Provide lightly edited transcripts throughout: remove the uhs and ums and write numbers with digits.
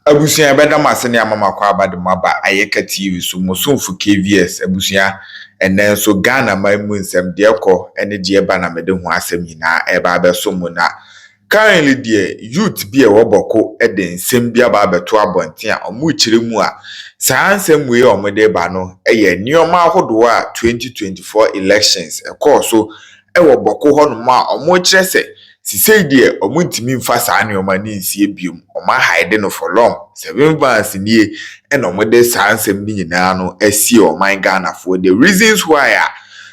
Abusia beda masene amama kwa abade maba Ayeka TV so musumfu KVS abusia enen so Ghana maimu nsem de ekọ ene de eba na mede ho asem nyina eba abeso mu na currently de youth bi e woboko ede nsem bi aba abeto abonten a omu kire mu a saa nsem we omede ba no eye nioma ahodo a 2024 elections ekọ so e woboko hono ma omu kire se sisei de omuntimi mfa saa nioma ni nsie biom oma hide no for long 7 months nie ena omode saa nsem ni nyina no asie oman Ghana for the reasons why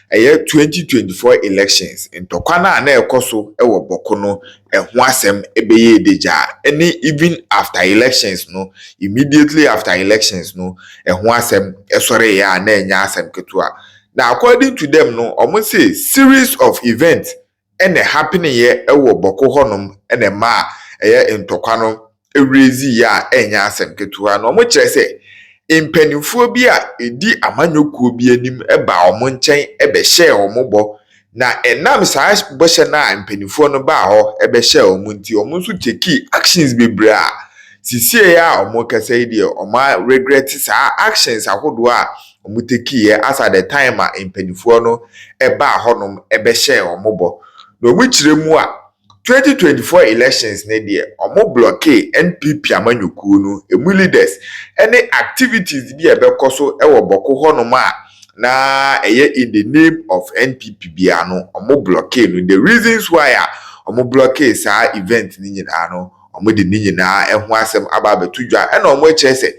a 2024 elections ntokwa na ekoso e wo boko no ho asem ebeye deja any even after elections no immediately after elections no ho asem esore ya na enya asem ketua na according to them no omo say series of events ene happening here ewo boko honum ene ma ntokwa no ewrezi ya enya asem ketua no mo kire se impenifo bi a edi amanyokuo bi anim eba omo nchen ebe share omo bo na enam saa bo she na impenifo no ba ho ebe share omo nti omo nso take actions bebra sisie ya omo kase die omo regret saa actions ahodo a omo take ye as at the time a impenifo no eba honum ebe share omo bo no mu kire mu a 2024 elections ne de omo blockade NPP amanyokuo no emu leaders any activities bi ebekoso ewo boko hono ma na in the name of NPP bia no omo blockade no the reasons why omo blockade sa event ni nyina no omo de ni nyina ho asem aba betudwa na omo ekese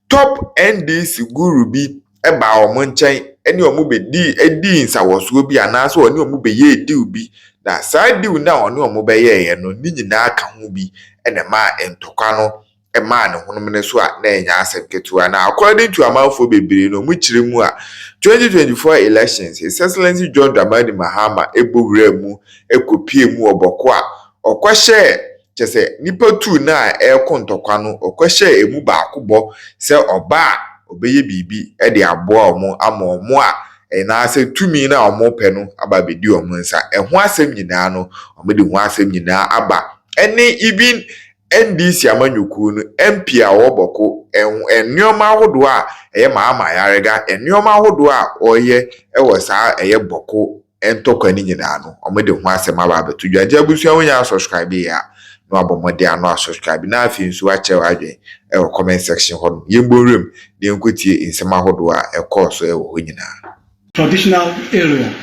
top NDC guru bi eba omo nchen eni omo bedi edi nsawoso bi anaso oni omo beye edi ubi na saa diu na oni omo beye ye no ni nyina aka ho bi ene ma entokwa no e ma ne honom ne so a na enya asem ketua na according to amanfo bebere no mu kire mu a 2024 elections His Excellency John Dramani Mahama ebowura mu ekopie mu oboko a okwahye chese nipa tu na ekontokwa no okwahye emu baako bo se oba obeye bibi e de aboa omo ama omo a na ase tumi na omo pe no aba bedi omo nsa ho asem nyina no omo de ho asem nyina aba any even NDC amanyokuo no MP a woboko ennioma ahodo a Mahama yarega ennioma ahodo a oye ewo saa boko entokwa ni nyina no omo de ho asem aba betudwa abusia wonya subscribe ya no abomode ano subscribe na afi nso ache wadwen comment section ho yemborem de nkotie insema ahodo a ekoso ho nyina traditional area.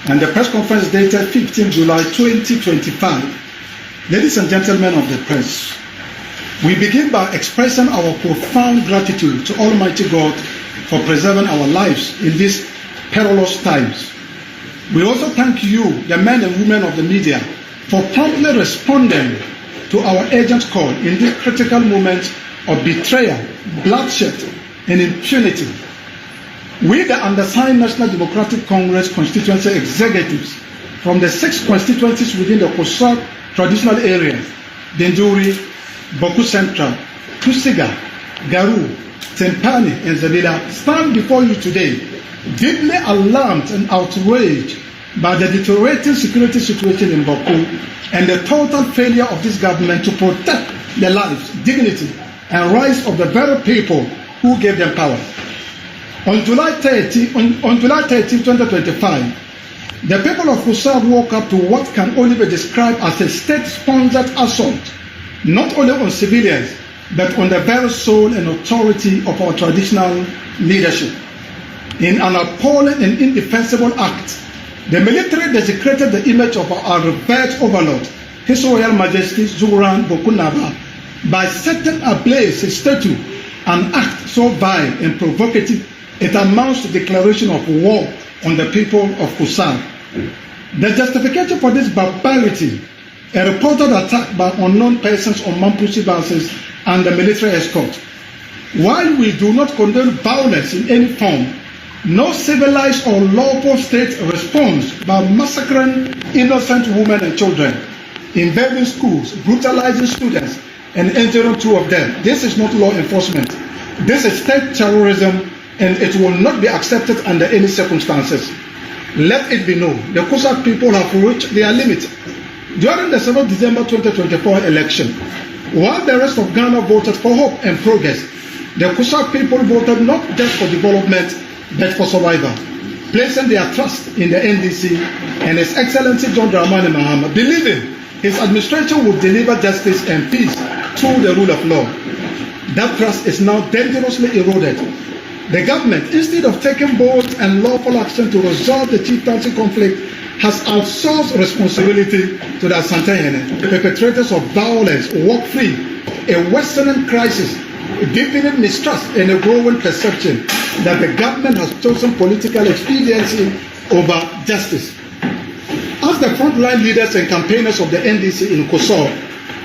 And the press conference dated 15 July 2025. Ladies and gentlemen of the press, we begin by expressing our profound gratitude to Almighty God for preserving our lives in these perilous times. We also thank you, the men and women of the media, for promptly responding to our urgent call in this critical moment of betrayal, bloodshed, and impunity. We, the undersigned National Democratic Congress constituency executives from the 6 constituencies within the Kosa traditional areas, Denduri, Bawku Central, Tusiga, Garu, Tempani, and Zabila, stand before you today, deeply alarmed and outraged by the deteriorating security situation in Bawku and the total failure of this government to protect the lives, dignity, and rights of the very people who gave them power. On July 13, 2025, the people of Kusab woke up to what can only be described as a state-sponsored assault, not only on civilians, but on the very soul and authority of our traditional leadership. In an appalling and indefensible act, the military desecrated the image of our revered overlord, His Royal Majesty Zuran Bokunaba, by setting ablaze his statue, an act so vile and provocative it amounts to declaration of war on the people of Kusab. The justification for this barbarity, a reported attack by unknown persons on Mampusi bases and the military escort. While we do not condone violence in any form, no civilized or lawful state responds by massacring innocent women and children, invading schools, brutalizing students, and injuring 2 of them. This is not law enforcement. This is state terrorism, and it will not be accepted under any circumstances. Let it be known, the Kosak people have reached their limit. During the 7th December 2024 election, While the rest of Ghana voted for hope and progress, the Kusa people voted not just for development, but for survival, placing their trust in the NDC and His Excellency John Dramani Mahama, believing his administration would deliver justice and peace through the rule of law. That trust is now dangerously eroded. The government, instead of taking bold and lawful action to resolve the chieftaincy conflict, has outsourced responsibility to the Asantehene. The perpetrators of violence walk free, a worsening crisis, deepening mistrust and a growing perception that the government has chosen political expediency over justice. As the frontline leaders and campaigners of the NDC in Kosovo,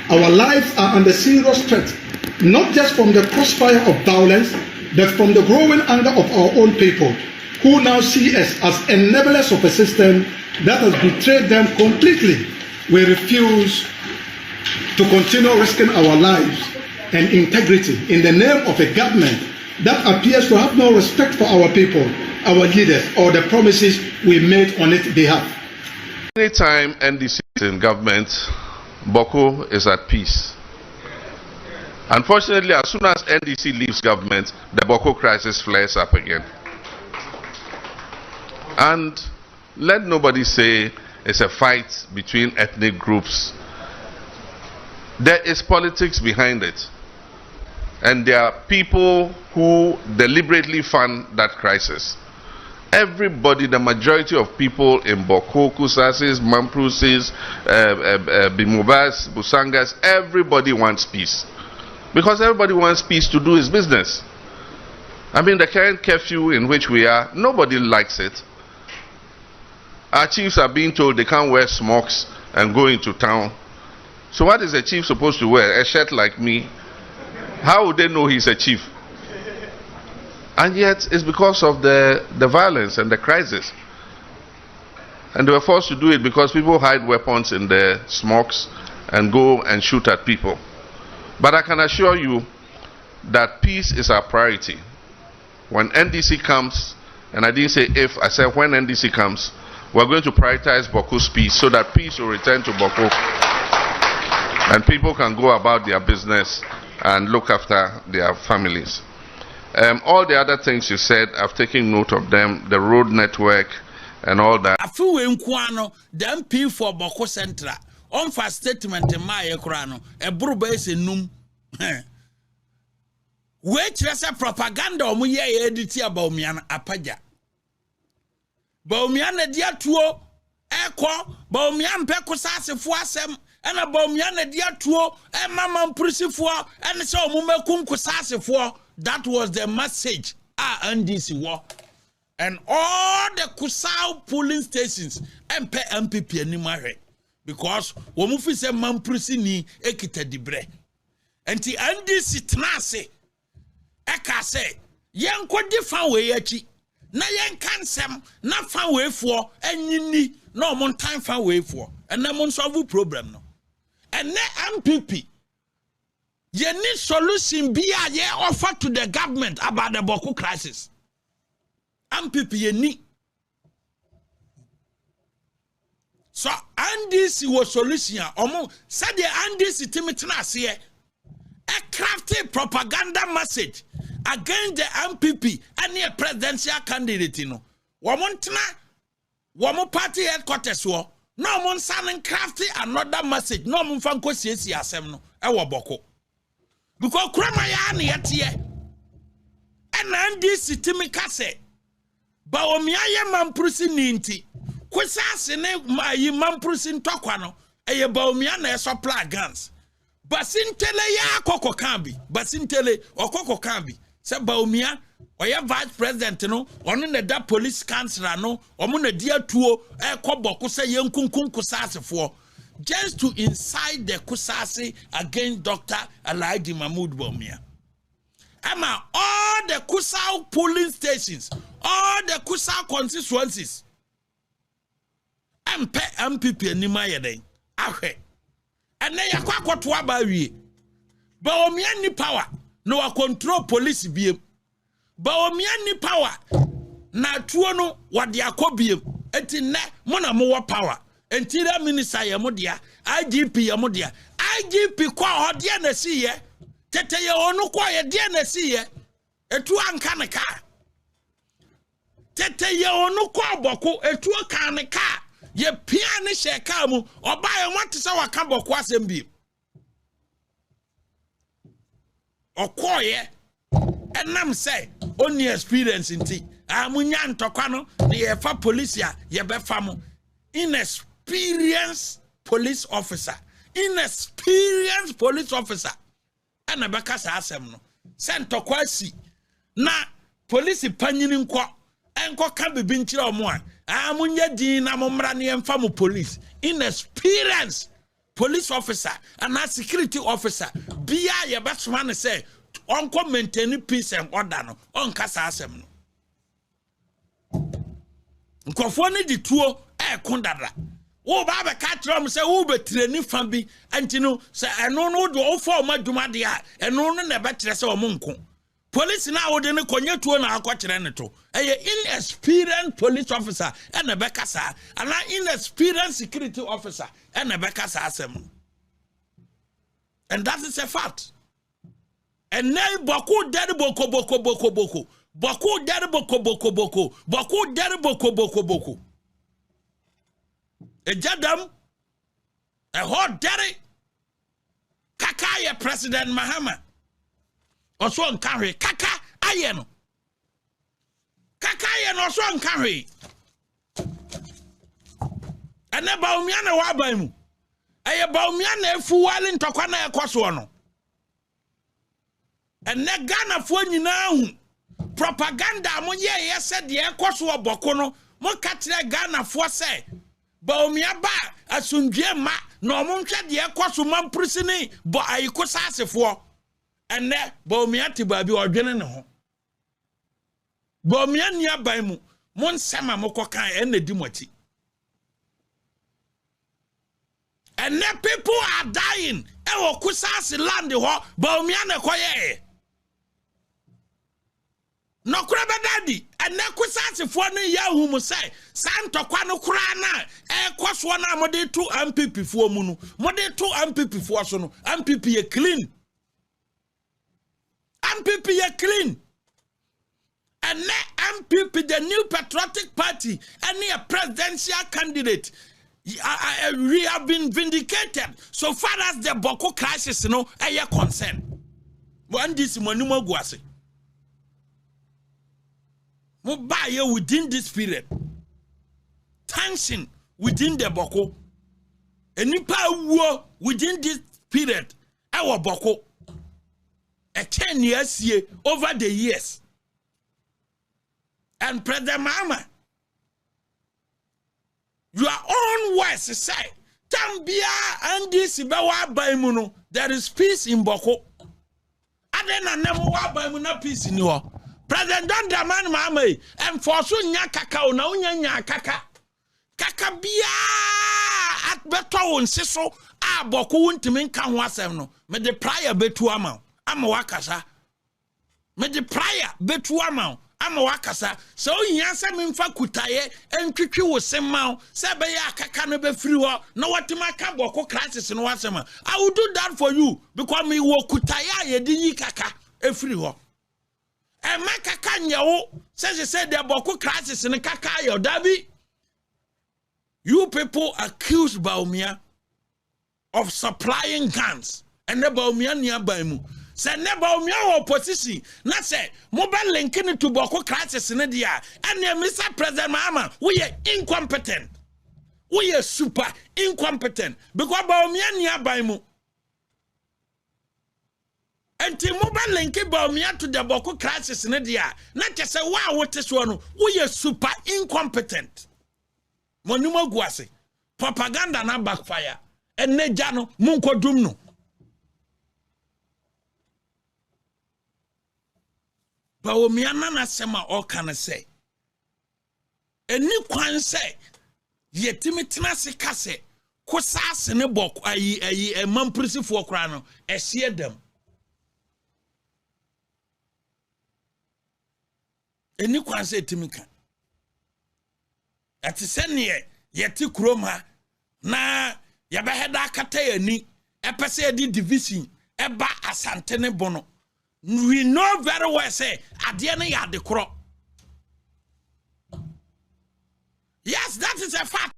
our lives are under serious threat, not just from the crossfire of violence, but from the growing anger of our own people, who now see us as enablers of a system that has betrayed them completely. We refuse to continue risking our lives and integrity in the name of a government that appears to have no respect for our people, our leaders, or the promises we made on its behalf. Anytime NDC is in government, Bawku is at peace. Unfortunately, as soon as NDC leaves government, the Bawku crisis flares up again. And let nobody say it's a fight between ethnic groups. There is politics behind it. And there are people who deliberately fund that crisis. Everybody, the majority of people in Bawku, Kusasis, Mamprusis, Bimobas, Busangas, everybody wants peace. Because everybody wants peace to do his business. I mean, the current curfew in which we are, nobody likes it. Our chiefs are being told they can't wear smocks and go into town. So what is a chief supposed to wear? A shirt like me? How would they know he's a chief? And yet, it's because of the violence and the crisis. And they were forced to do it because people hide weapons in their smocks and go and shoot at people. But I can assure you that peace is our priority. When NDC comes, and I didn't say if, I said when NDC comes, we're going to prioritize Bawku's peace so that peace will return to Bawku. And people can go about their business and look after their families. All the other things you said, I've taken note of them, the road network and all that. Afu nkwano the MP for Bawku Central on for statement in my ekrano e buruba ese num we kyerese propaganda omu ye edit Bawumia na apaja Bawumia na dia tuo ekọ Bawumia mpe kusasefo asem ena Bawumia na dia tuo e mama mprisifo ene se omu mekum kusasefo. That was the message NDC war. And all the Kusau polling stations MP MPP anymore. Because womufi se mamprisi ni ekita dibre. And the NDC tnase eka se yen kwodi fan we yachi na yen kansem na fan we for enyini na omon time fan we for and na mon solve problem no. And ne MPP you need solution be a offer to the government about the Bawku crisis. MPP you need. So NDC was solution. Said the NDC Timitina say a crafty propaganda message against the MPP and the presidential candidate. You know, woman party headquarters war. No one sounding crafty another message. No one fanko CC asem no. Ewa Bawku. Because Kramayani yet ye and NDC Timika say Bawumia mamprusi ninti Kwesase ne mamprusi ntokwa eye Bawumia na supply guns basintele ya koko kambi basintele okoko kambi se Bawumia oya vice president no onu na da police councilor no omu na dia tuo ekọ Bawku se yenkunkun kusasefo just to incite the Kusasi against Dr. Alhaji Mahmoud Bawumia. Ama all the Kusau polling stations, all the Kusau constituencies, MPP anima yeden. Ahe. And then yakwa to abawi. Bawumia ni power, no a control police biem. Bawumia ni power, na tuono wadi akobiem. Eti ne mona mowa power. Interior Minister Yamudia, IGP Yamudia, IGP kwa hodie na siye tete ye onu kwa ye die na siye etu anka ne ka tete ye onu kwa Bawku etu aka ne ka ye pia ne hye ka mu oba ye wante se waka Bawku asem bi okoye enam say only experience nti amunya ntokwa no ne ye fa police ya ye be fa mu inexperienced police officer ana beka sa asem no se ntokwa si na police panyini enko ka bibi nkyire omo a amunya din na momra ne emfa mu police inexperienced police officer and a security officer bia ye betoma ne say onko maintain peace and order no onka sa asem no nkofo ne di tuo kondada wo ba be ka trom say wo be treni fa bi anti no say eno no do ofo madwuma de a eno no na be tere say o monko police na wo de ne konye tuo na akokere ne to inexperienced police officer and be kasa and inexperienced security officer and be kasa asem and that is a fact and now Bawku dead boko Bawku dead boko a jadam a hot daddy kakaya President Mahama also on carry kaka ayeno also on carry and about me and a wabaimu about me and a fuwali ntokwana ekoso no and ne Ghana fo nyina propaganda mo ye said de ekoso Bawku no mo katre Ghana fo say Baumia ba asundwe ma no monhwe de ekoso mamprisini bo ayiko sasefo ene baumia tiba bi odwene ne ho baumia ni aban mu monsema mokokan ene di moti ene people are dying e wo kusase land ho baumia ne koye no kura bedadi ene kusase fo no yahu mu sai santokwa no kura na ekoso na mode to MPP fo mu no mode to MPP fo so no MPP ye clean and MPP the new patriotic party and a presidential candidate we have been vindicated so far as the Bawku crisis no are concerned one this monuma guase Mobile within this period. Tension within the Bawku. A nipa war within this period. Our Bawku. A 10 years here over the years. And President Mahama, your own words say, Tambia and this Bawa Baimuno, there is peace in Bawku. Adena never wa Baimuna peace in your. President Don Daman Mahama and for so nya kaka na unya kaka bia at beto won siso a Bawku wuntimi kan ho asem no me de prior betu ama wakasa me de prior betu ama wakasa so nya se me mfa kutaye entwetwe wo semma se be ya kaka no be free ho na watima ka Bawku crisis no asem I will do that for you because me wo kutaye ye di yi kaka e free ho. And my kaka says the Bawku crisis in the kaka yo dabi. You people accuse Baumia of supplying guns and the Baumia nearby mu. Say ne Baumia opposition. Na say mobile linking to Bawku crisis in the dia. And Mr. President Mahama, we are incompetent. We are super incompetent because Baumia nearby mu. And mobile link Baumia to the Bawku crisis in the dia. Not just say wow what is one. We are super incompetent. Monuma guase. Propaganda na backfire. And nejano munko dumno. Baumia na sema all can say. And ni kwan say yetimitina se kase kusase ne Bawku ayi mamprisi fo kra no ehye dem. Eni kwanse etimika ati sene yeti kroma na yabeheda akata yani epese di division eba asante ne bono. We know very well say ade ne ya de kro. Yes, that is a fact.